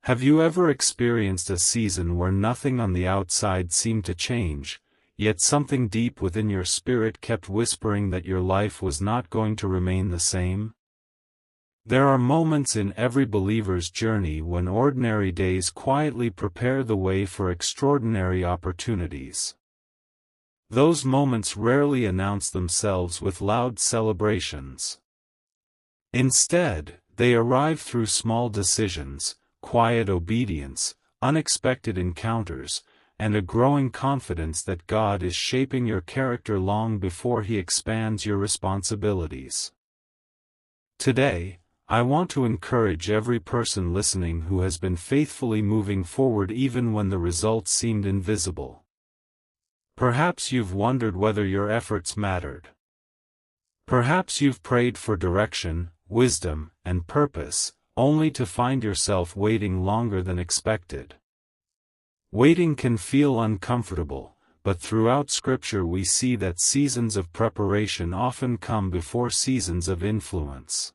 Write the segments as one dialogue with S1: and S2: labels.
S1: Have you ever experienced a season where nothing on the outside seemed to change, yet something deep within your spirit kept whispering that your life was not going to remain the same? There are moments in every believer's journey when ordinary days quietly prepare the way for extraordinary opportunities. Those moments rarely announce themselves with loud celebrations. Instead, they arrive through small decisions, quiet obedience, unexpected encounters, and a growing confidence that God is shaping your character long before He expands your responsibilities. Today, I want to encourage every person listening who has been faithfully moving forward even when the results seemed invisible. Perhaps you've wondered whether your efforts mattered. Perhaps you've prayed for direction, wisdom, and purpose, only to find yourself waiting longer than expected. Waiting can feel uncomfortable, but throughout Scripture we see that seasons of preparation often come before seasons of influence.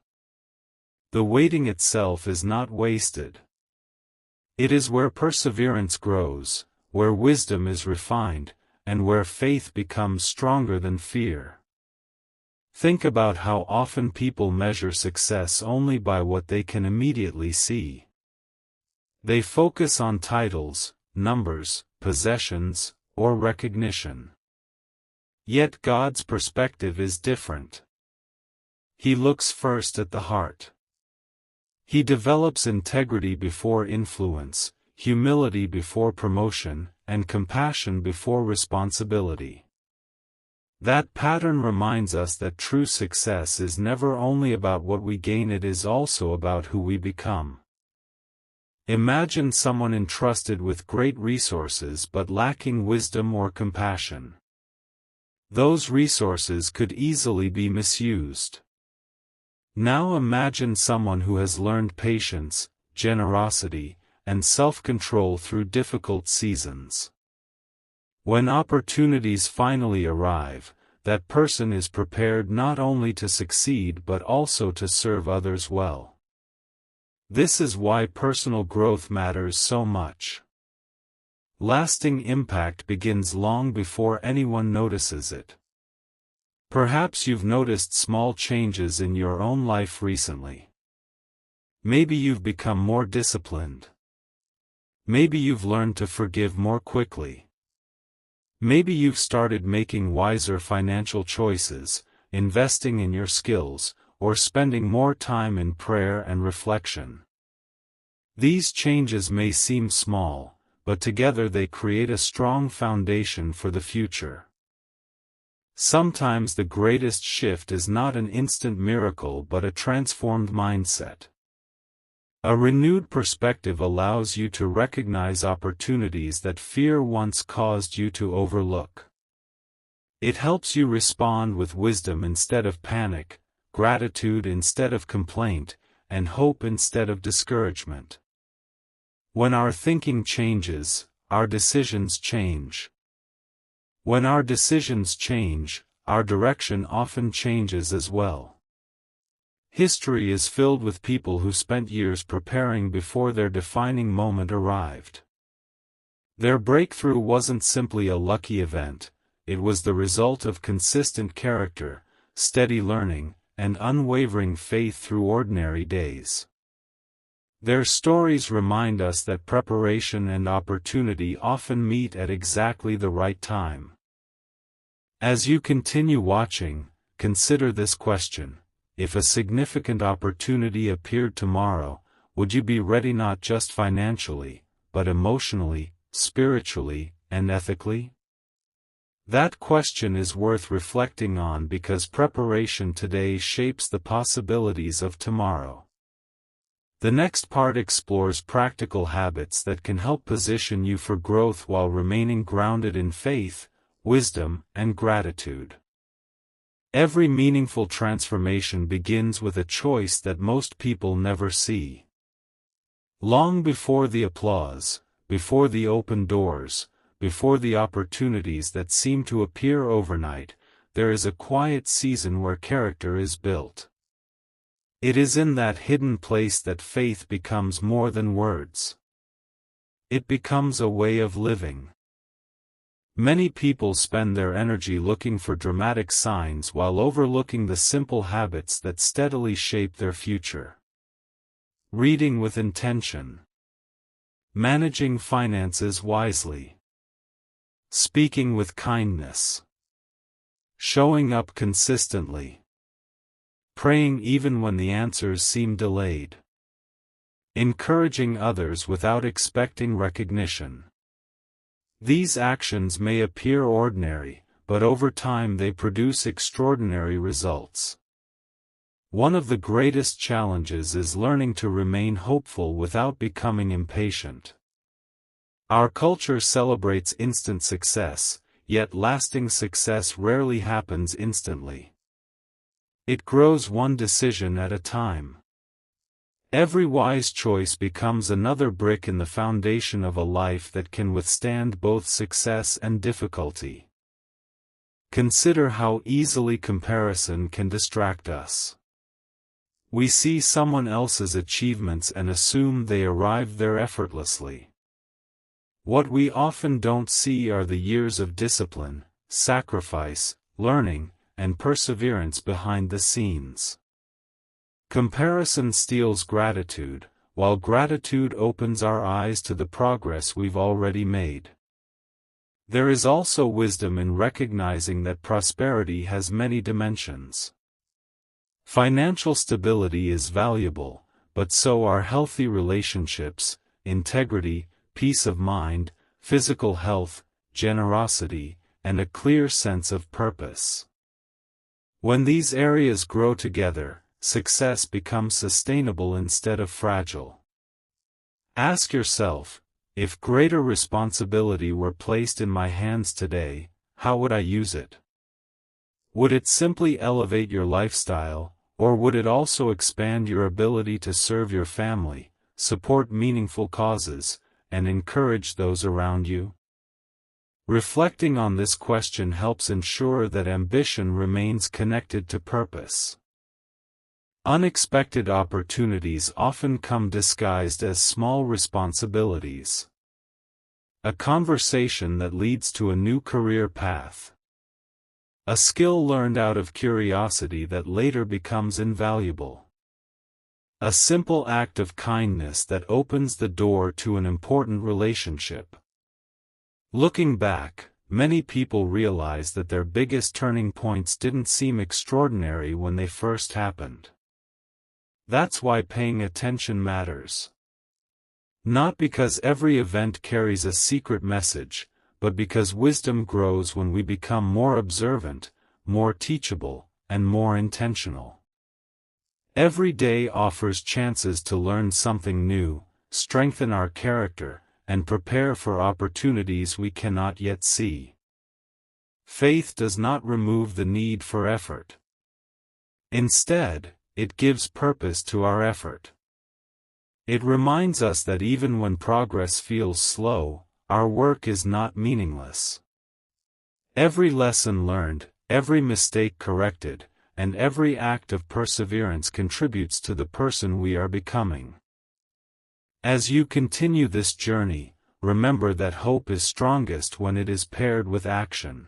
S1: The waiting itself is not wasted. It is where perseverance grows, where wisdom is refined, and where faith becomes stronger than fear. Think about how often people measure success only by what they can immediately see. They focus on titles, numbers, possessions, or recognition. Yet God's perspective is different. He looks first at the heart. He develops integrity before influence, humility before promotion, and compassion before responsibility. That pattern reminds us that true success is never only about what we gain, it is also about who we become. Imagine someone entrusted with great resources but lacking wisdom or compassion. Those resources could easily be misused. Now imagine someone who has learned patience, generosity, and self-control through difficult seasons. When opportunities finally arrive, that person is prepared not only to succeed but also to serve others well. This is why personal growth matters so much. Lasting impact begins long before anyone notices it. Perhaps you've noticed small changes in your own life recently. Maybe you've become more disciplined. Maybe you've learned to forgive more quickly. Maybe you've started making wiser financial choices, investing in your skills, or spending more time in prayer and reflection. These changes may seem small, but together they create a strong foundation for the future. Sometimes the greatest shift is not an instant miracle but a transformed mindset. A renewed perspective allows you to recognize opportunities that fear once caused you to overlook. It helps you respond with wisdom instead of panic, gratitude instead of complaint, and hope instead of discouragement. When our thinking changes, our decisions change. When our decisions change, our direction often changes as well. History is filled with people who spent years preparing before their defining moment arrived. Their breakthrough wasn't simply a lucky event, it was the result of consistent character, steady learning, and unwavering faith through ordinary days. Their stories remind us that preparation and opportunity often meet at exactly the right time. As you continue watching, consider this question. If a significant opportunity appeared tomorrow, would you be ready not just financially, but emotionally, spiritually, and ethically? That question is worth reflecting on because preparation today shapes the possibilities of tomorrow. The next part explores practical habits that can help position you for growth while remaining grounded in faith, wisdom, and gratitude. Every meaningful transformation begins with a choice that most people never see. Long before the applause, before the open doors, before the opportunities that seem to appear overnight, there is a quiet season where character is built. It is in that hidden place that faith becomes more than words. It becomes a way of living. Many people spend their energy looking for dramatic signs while overlooking the simple habits that steadily shape their future. Reading with intention. Managing finances wisely. Speaking with kindness. Showing up consistently. Praying even when the answers seem delayed. Encouraging others without expecting recognition. These actions may appear ordinary, but over time they produce extraordinary results. One of the greatest challenges is learning to remain hopeful without becoming impatient. Our culture celebrates instant success, yet lasting success rarely happens instantly. It grows one decision at a time. Every wise choice becomes another brick in the foundation of a life that can withstand both success and difficulty. Consider how easily comparison can distract us. We see someone else's achievements and assume they arrived there effortlessly. What we often don't see are the years of discipline, sacrifice, learning, and perseverance behind the scenes. Comparison steals gratitude, while gratitude opens our eyes to the progress we've already made. There is also wisdom in recognizing that prosperity has many dimensions. Financial stability is valuable, but so are healthy relationships, integrity, peace of mind, physical health, generosity, and a clear sense of purpose. When these areas grow together, success becomes sustainable instead of fragile. Ask yourself, if greater responsibility were placed in my hands today, how would I use it? Would it simply elevate your lifestyle, or would it also expand your ability to serve your family, support meaningful causes, and encourage those around you? Reflecting on this question helps ensure that ambition remains connected to purpose. Unexpected opportunities often come disguised as small responsibilities. A conversation that leads to a new career path. A skill learned out of curiosity that later becomes invaluable. A simple act of kindness that opens the door to an important relationship. Looking back, many people realize that their biggest turning points didn't seem extraordinary when they first happened. That's why paying attention matters. Not because every event carries a secret message, but because wisdom grows when we become more observant, more teachable, and more intentional. Every day offers chances to learn something new, strengthen our character, and prepare for opportunities we cannot yet see. Faith does not remove the need for effort. Instead, it gives purpose to our effort. It reminds us that even when progress feels slow, our work is not meaningless. Every lesson learned, every mistake corrected, and every act of perseverance contributes to the person we are becoming. As you continue this journey, remember that hope is strongest when it is paired with action.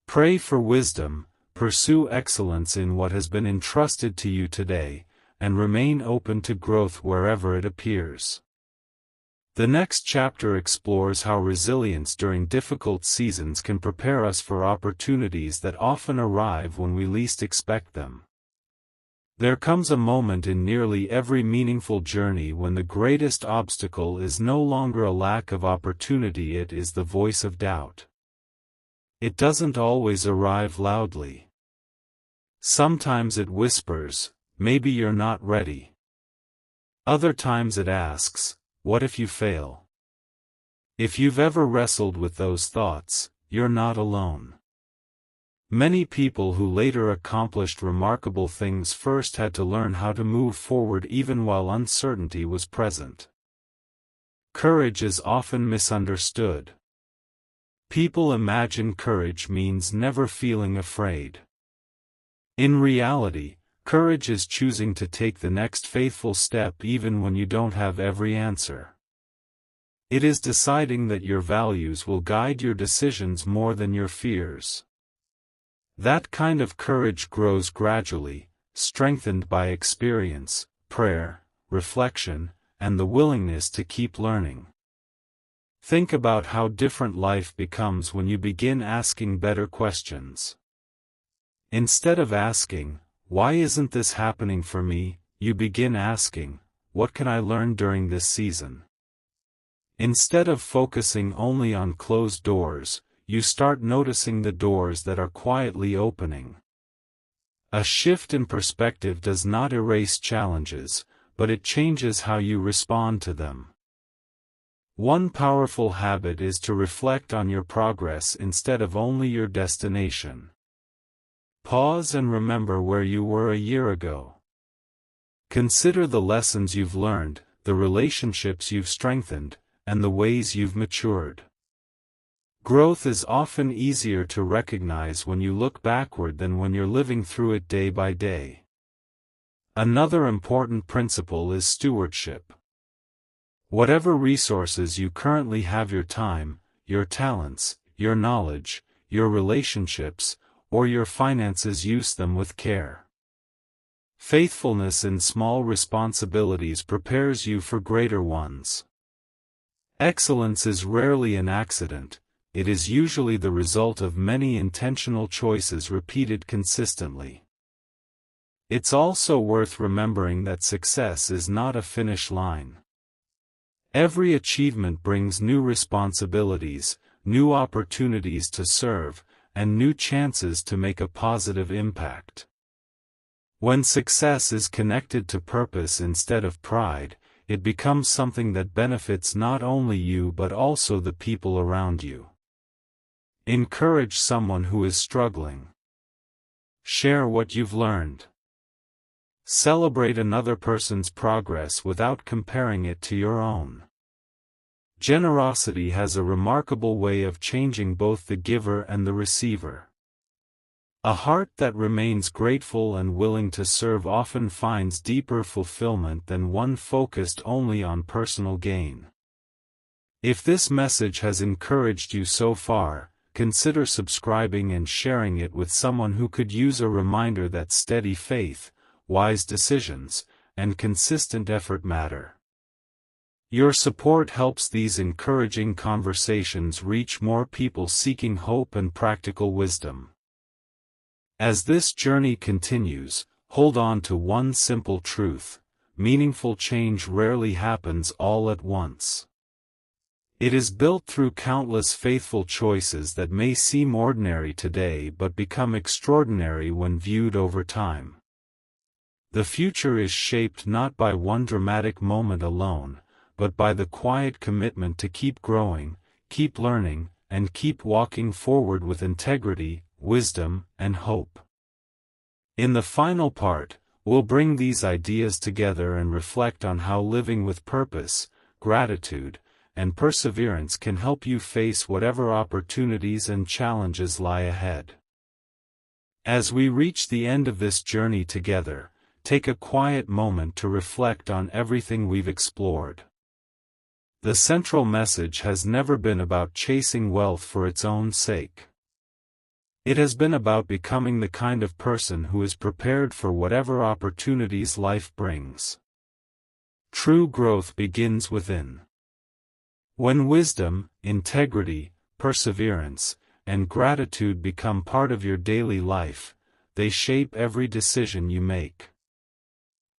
S1: Pray for wisdom, pursue excellence in what has been entrusted to you today, and remain open to growth wherever it appears. The next chapter explores how resilience during difficult seasons can prepare us for opportunities that often arrive when we least expect them. There comes a moment in nearly every meaningful journey when the greatest obstacle is no longer a lack of opportunity, it is the voice of doubt. It doesn't always arrive loudly. Sometimes it whispers, "Maybe you're not ready." Other times it asks, "What if you fail?" If you've ever wrestled with those thoughts, you're not alone. Many people who later accomplished remarkable things first had to learn how to move forward even while uncertainty was present. Courage is often misunderstood. People imagine courage means never feeling afraid. In reality, Courage is choosing to take the next faithful step even when you don't have every answer. It is deciding that your values will guide your decisions more than your fears. That kind of courage grows gradually, strengthened by experience, prayer, reflection, and the willingness to keep learning. Think about how different life becomes when you begin asking better questions. Instead of asking, "Why isn't this happening for me?" you begin asking, "What can I learn during this season?" Instead of focusing only on closed doors, you start noticing the doors that are quietly opening. A shift in perspective does not erase challenges, but it changes how you respond to them. One powerful habit is to reflect on your progress instead of only your destination. Pause and remember where you were a year ago. Consider the lessons you've learned, the relationships you've strengthened, and the ways you've matured. Growth is often easier to recognize when you look backward than when you're living through it day by day. Another important principle is stewardship. Whatever resources you currently have, your time, your talents, your knowledge, your relationships, or your finances, use them with care. Faithfulness in small responsibilities prepares you for greater ones. Excellence is rarely an accident, it is usually the result of many intentional choices repeated consistently. It's also worth remembering that success is not a finish line. Every achievement brings new responsibilities, new opportunities to serve, and new chances to make a positive impact. When success is connected to purpose instead of pride, it becomes something that benefits not only you but also the people around you. Encourage someone who is struggling. Share what you've learned. Celebrate another person's progress without comparing it to your own. Generosity has a remarkable way of changing both the giver and the receiver. A heart that remains grateful and willing to serve often finds deeper fulfillment than one focused only on personal gain. If this message has encouraged you so far, consider subscribing and sharing it with someone who could use a reminder that steady faith, wise decisions, and consistent effort matter. Your support helps these encouraging conversations reach more people seeking hope and practical wisdom. As this journey continues, hold on to one simple truth: meaningful change rarely happens all at once. It is built through countless faithful choices that may seem ordinary today but become extraordinary when viewed over time. The future is shaped not by one dramatic moment alone, but by the quiet commitment to keep growing, keep learning, and keep walking forward with integrity, wisdom, and hope. In the final part, we'll bring these ideas together and reflect on how living with purpose, gratitude, and perseverance can help you face whatever opportunities and challenges lie ahead. As we reach the end of this journey together, take a quiet moment to reflect on everything we've explored. The central message has never been about chasing wealth for its own sake. It has been about becoming the kind of person who is prepared for whatever opportunities life brings. True growth begins within. When wisdom, integrity, perseverance, and gratitude become part of your daily life, they shape every decision you make.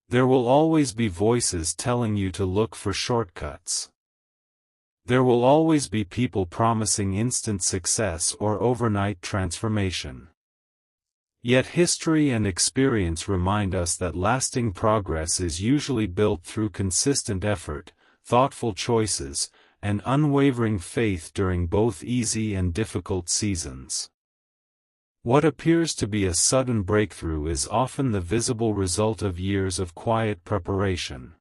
S1: There will always be voices telling you to look for shortcuts. There will always be people promising instant success or overnight transformation. Yet history and experience remind us that lasting progress is usually built through consistent effort, thoughtful choices, and unwavering faith during both easy and difficult seasons. What appears to be a sudden breakthrough is often the visible result of years of quiet preparation.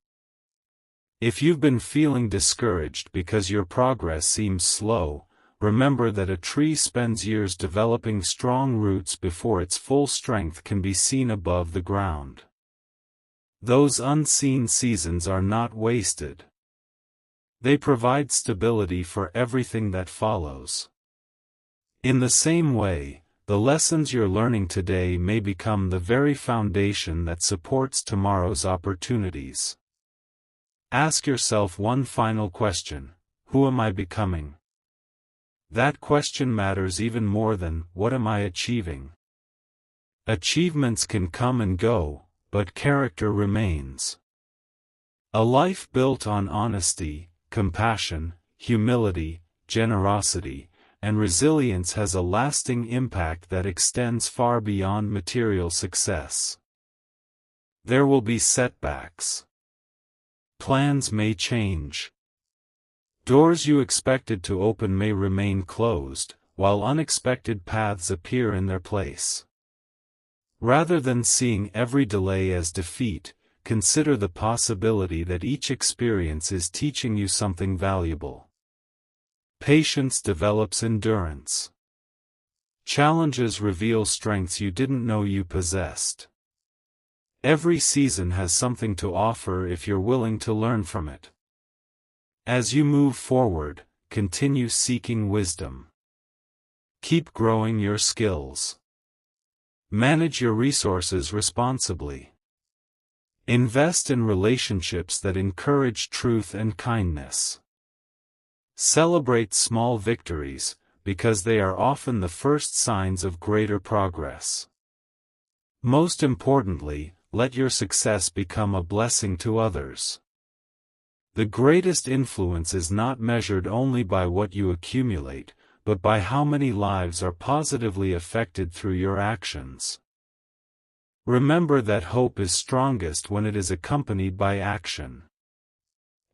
S1: If you've been feeling discouraged because your progress seems slow, remember that a tree spends years developing strong roots before its full strength can be seen above the ground. Those unseen seasons are not wasted. They provide stability for everything that follows. In the same way, the lessons you're learning today may become the very foundation that supports tomorrow's opportunities. Ask yourself one final question: who am I becoming? That question matters even more than, what am I achieving? Achievements can come and go, but character remains. A life built on honesty, compassion, humility, generosity, and resilience has a lasting impact that extends far beyond material success. There will be setbacks. Plans may change. Doors you expected to open may remain closed, while unexpected paths appear in their place. Rather than seeing every delay as defeat, consider the possibility that each experience is teaching you something valuable. Patience develops endurance. Challenges reveal strengths you didn't know you possessed. Every season has something to offer if you're willing to learn from it. As you move forward, continue seeking wisdom. Keep growing your skills. Manage your resources responsibly. Invest in relationships that encourage truth and kindness. Celebrate small victories, because they are often the first signs of greater progress. Most importantly, let your success become a blessing to others. The greatest influence is not measured only by what you accumulate, but by how many lives are positively affected through your actions. Remember that hope is strongest when it is accompanied by action.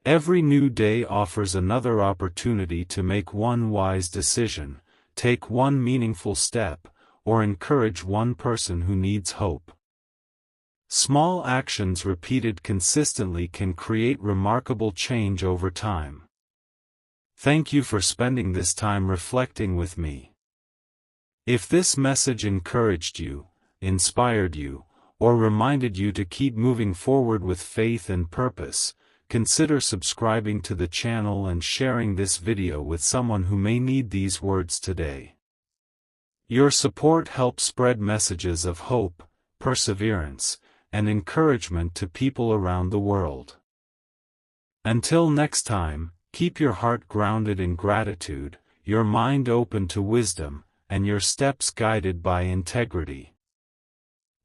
S1: Every new day offers another opportunity to make one wise decision, take one meaningful step, or encourage one person who needs hope. Small actions repeated consistently can create remarkable change over time. Thank you for spending this time reflecting with me. If this message encouraged you, inspired you, or reminded you to keep moving forward with faith and purpose, consider subscribing to the channel and sharing this video with someone who may need these words today. Your support helps spread messages of hope, perseverance, and encouragement to people around the world. Until next time, keep your heart grounded in gratitude, your mind open to wisdom, and your steps guided by integrity.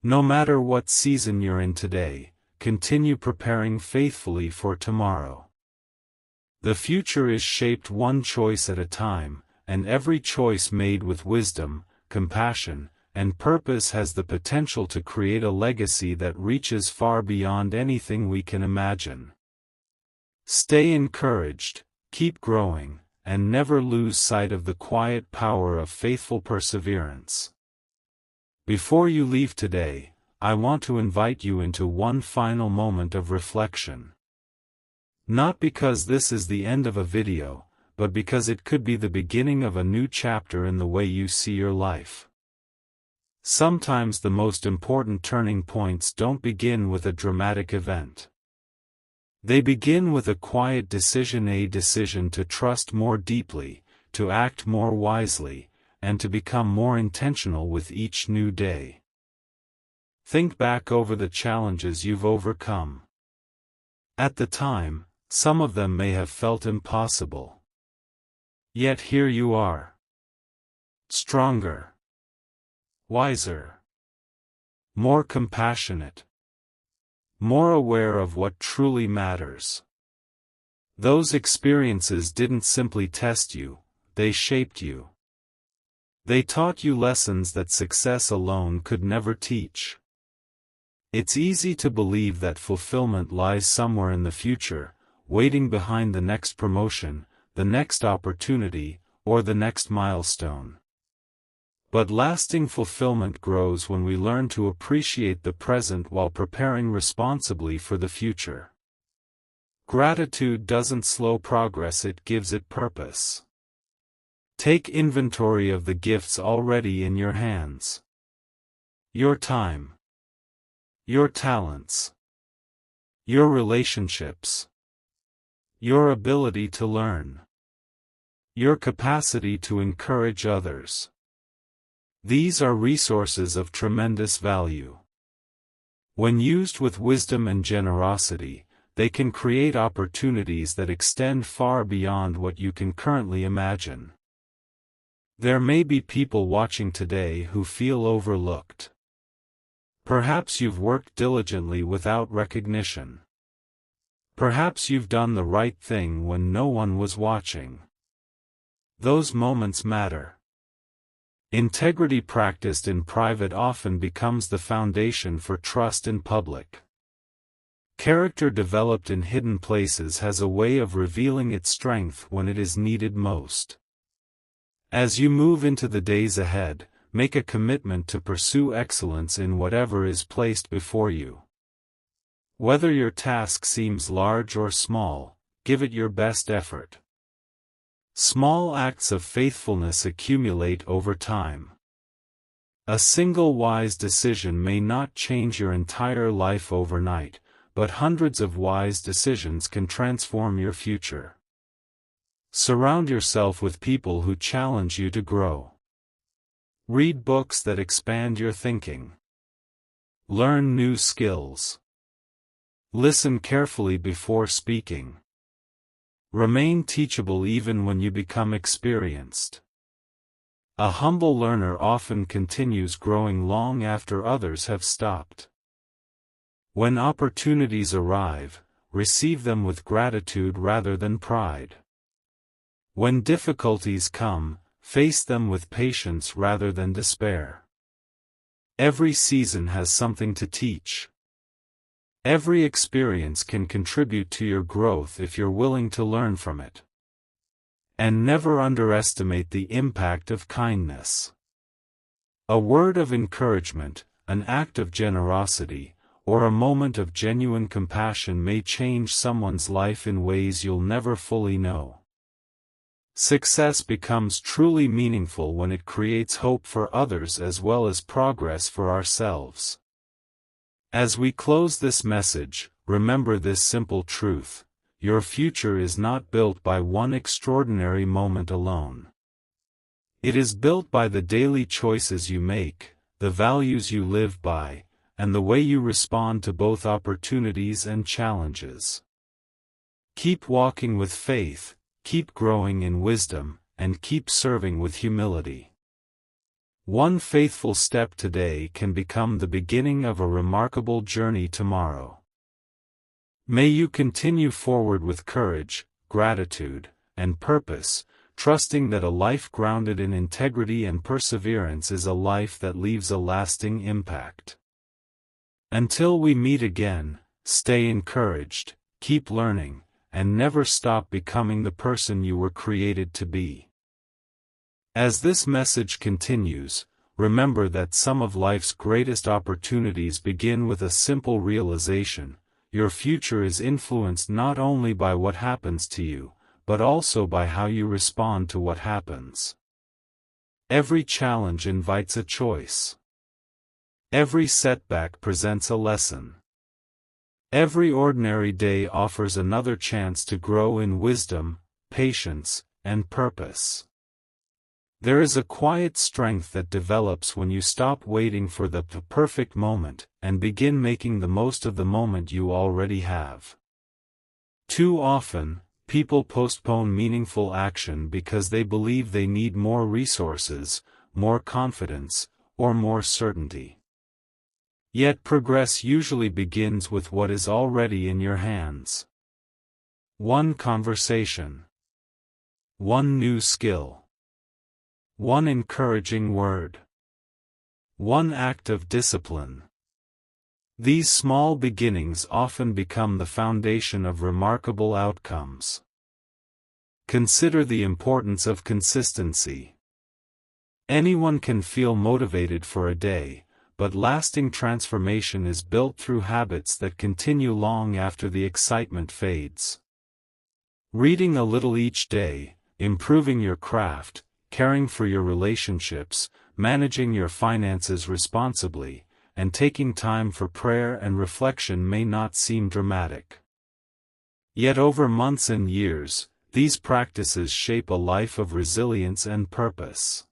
S1: No matter what season you're in today, continue preparing faithfully for tomorrow. The future is shaped one choice at a time, and every choice made with wisdom, compassion, and purpose has the potential to create a legacy that reaches far beyond anything we can imagine. Stay encouraged, keep growing, and never lose sight of the quiet power of faithful perseverance. Before you leave today, I want to invite you into one final moment of reflection. Not because this is the end of a video, but because it could be the beginning of a new chapter in the way you see your life. Sometimes the most important turning points don't begin with a dramatic event. They begin with a quiet decision, a decision to trust more deeply, to act more wisely, and to become more intentional with each new day. Think back over the challenges you've overcome. At the time, some of them may have felt impossible. Yet here you are. Stronger. Wiser. More compassionate. More aware of what truly matters. Those experiences didn't simply test you, they shaped you. They taught you lessons that success alone could never teach. It's easy to believe that fulfillment lies somewhere in the future, waiting behind the next promotion, the next opportunity, or the next milestone. But lasting fulfillment grows when we learn to appreciate the present while preparing responsibly for the future. Gratitude doesn't slow progress, it gives it purpose. Take inventory of the gifts already in your hands. Your time. Your talents. Your relationships. Your ability to learn. Your capacity to encourage others. These are resources of tremendous value. When used with wisdom and generosity, they can create opportunities that extend far beyond what you can currently imagine. There may be people watching today who feel overlooked. Perhaps you've worked diligently without recognition. Perhaps you've done the right thing when no one was watching. Those moments matter. Integrity practiced in private often becomes the foundation for trust in public. Character developed in hidden places has a way of revealing its strength when it is needed most. As you move into the days ahead, make a commitment to pursue excellence in whatever is placed before you. Whether your task seems large or small, give it your best effort. Small acts of faithfulness accumulate over time. A single wise decision may not change your entire life overnight, but hundreds of wise decisions can transform your future. Surround yourself with people who challenge you to grow. Read books that expand your thinking. Learn new skills. Listen carefully before speaking. Remain teachable even when you become experienced. A humble learner often continues growing long after others have stopped. When opportunities arrive, receive them with gratitude rather than pride. When difficulties come, face them with patience rather than despair. Every season has something to teach. Every experience can contribute to your growth if you're willing to learn from it. And never underestimate the impact of kindness. A word of encouragement, an act of generosity, or a moment of genuine compassion may change someone's life in ways you'll never fully know. Success becomes truly meaningful when it creates hope for others as well as progress for ourselves. As we close this message, remember this simple truth: your future is not built by one extraordinary moment alone. It is built by the daily choices you make, the values you live by, and the way you respond to both opportunities and challenges. Keep walking with faith, keep growing in wisdom, and keep serving with humility. One faithful step today can become the beginning of a remarkable journey tomorrow. May you continue forward with courage, gratitude, and purpose, trusting that a life grounded in integrity and perseverance is a life that leaves a lasting impact. Until we meet again, stay encouraged, keep learning, and never stop becoming the person you were created to be. As this message continues, remember that some of life's greatest opportunities begin with a simple realization: your future is influenced not only by what happens to you, but also by how you respond to what happens. Every challenge invites a choice. Every setback presents a lesson. Every ordinary day offers another chance to grow in wisdom, patience, and purpose. There is a quiet strength that develops when you stop waiting for the perfect moment, and begin making the most of the moment you already have. Too often, people postpone meaningful action because they believe they need more resources, more confidence, or more certainty. Yet progress usually begins with what is already in your hands. One conversation. One new skill. One encouraging word. One act of discipline. These small beginnings often become the foundation of remarkable outcomes. Consider the importance of consistency. Anyone can feel motivated for a day, but lasting transformation is built through habits that continue long after the excitement fades. Reading a little each day, improving your craft, caring for your relationships, managing your finances responsibly, and taking time for prayer and reflection may not seem dramatic. Yet over months and years, these practices shape a life of resilience and purpose.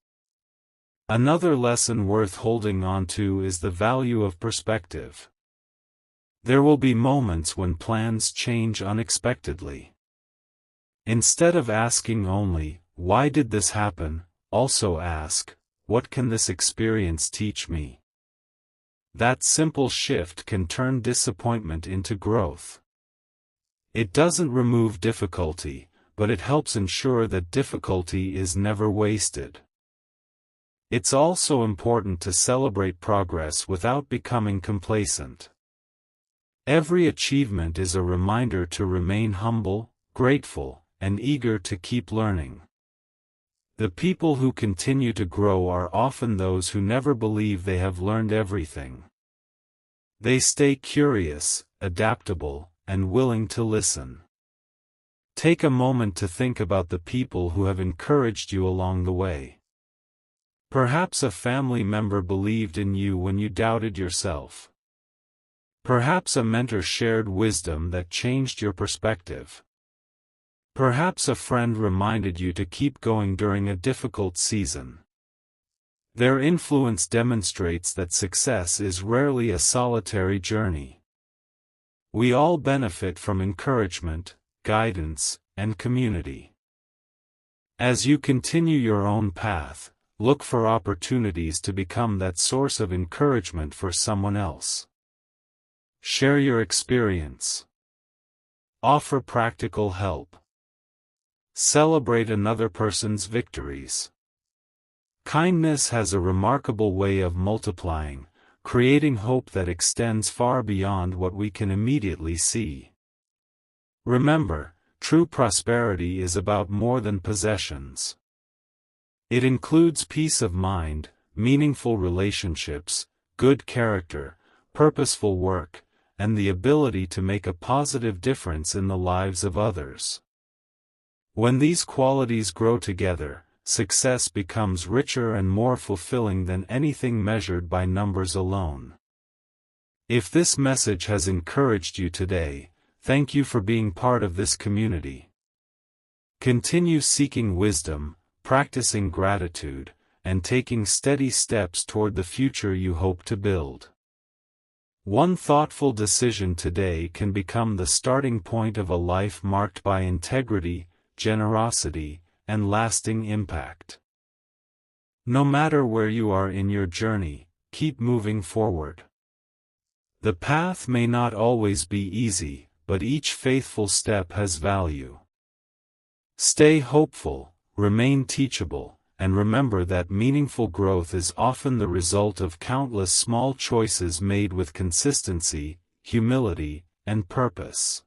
S1: Another lesson worth holding on to is the value of perspective. There will be moments when plans change unexpectedly. Instead of asking only, "Why did this happen?" also ask, "What can this experience teach me?" That simple shift can turn disappointment into growth. It doesn't remove difficulty, but it helps ensure that difficulty is never wasted. It's also important to celebrate progress without becoming complacent. Every achievement is a reminder to remain humble, grateful, and eager to keep learning. The people who continue to grow are often those who never believe they have learned everything. They stay curious, adaptable, and willing to listen. Take a moment to think about the people who have encouraged you along the way. Perhaps a family member believed in you when you doubted yourself. Perhaps a mentor shared wisdom that changed your perspective. Perhaps a friend reminded you to keep going during a difficult season. Their influence demonstrates that success is rarely a solitary journey. We all benefit from encouragement, guidance, and community. As you continue your own path, look for opportunities to become that source of encouragement for someone else. Share your experience. Offer practical help. Celebrate another person's victories. Kindness has a remarkable way of multiplying, creating hope that extends far beyond what we can immediately see. Remember, true prosperity is about more than possessions. It includes peace of mind, meaningful relationships, good character, purposeful work, and the ability to make a positive difference in the lives of others. When these qualities grow together, success becomes richer and more fulfilling than anything measured by numbers alone. If this message has encouraged you today, thank you for being part of this community. Continue seeking wisdom, practicing gratitude, and taking steady steps toward the future you hope to build. One thoughtful decision today can become the starting point of a life marked by integrity, generosity, and lasting impact. No matter where you are in your journey, keep moving forward. The path may not always be easy, but each faithful step has value. Stay hopeful, remain teachable, and remember that meaningful growth is often the result of countless small choices made with consistency, humility, and purpose.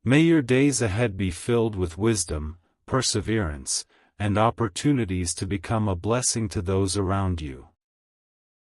S1: May your days ahead be filled with wisdom, perseverance, and opportunities to become a blessing to those around you.